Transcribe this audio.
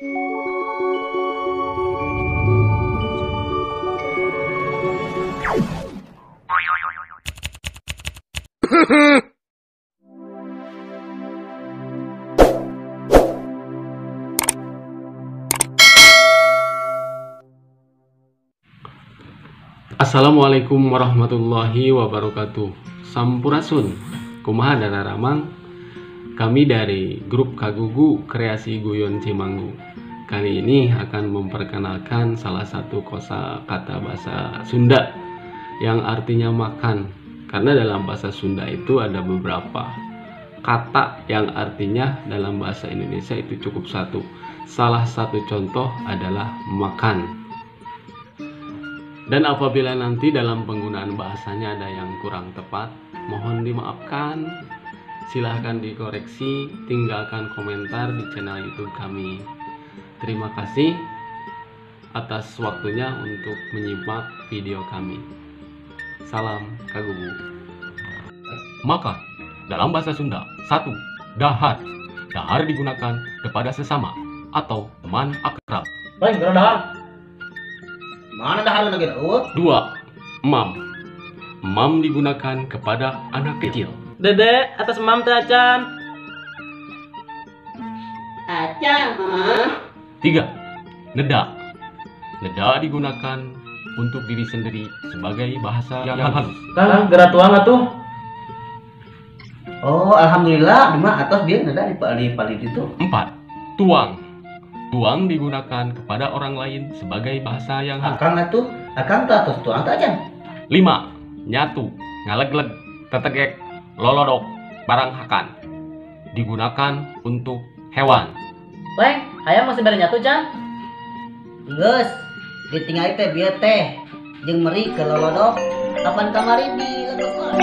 Assalamualaikum warahmatullahi wabarakatuh. Sampurasun, kumaha dararamang. Kami dari grup Kagugu Kreasi Guyon Cimanggu. Kali ini akan memperkenalkan salah satu kosakata bahasa Sunda yang artinya makan. Karena dalam bahasa Sunda itu ada beberapa kata yang artinya dalam bahasa Indonesia itu cukup satu. Salah satu contoh adalah makan. Dan apabila nanti dalam penggunaan bahasanya ada yang kurang tepat, mohon dimaafkan. Silahkan dikoreksi, tinggalkan komentar di channel YouTube kami. Terima kasih atas waktunya untuk menyimak video kami. Salam Kagugu. Maka dalam bahasa Sunda, 1. Dahar. Dahar digunakan kepada sesama atau teman akrab. Baik, dahar. Mana dahar lagi dah? 2. Mam. Mam digunakan kepada anak kecil. Dede, atas mam teh acan. Acan, 3. Neda. Neda digunakan untuk diri sendiri sebagai bahasa yang halus. Kang, gerak tuang atuh. Oh, alhamdulillah, cuma atas dia nada di paling itu. 4. Tuang. Tuang digunakan kepada orang lain sebagai bahasa yang halus. Akang tuh atas tuang tak acan. 5. Nyatu. Ngalegleg. Tetegek. Lolodok. Barang hakan. Digunakan untuk hewan. Weng, hayang masih bere nyatu can? Geus, ditinggal teh bieu teh jeung meri ke lolodok. Kapan kamari di lodok?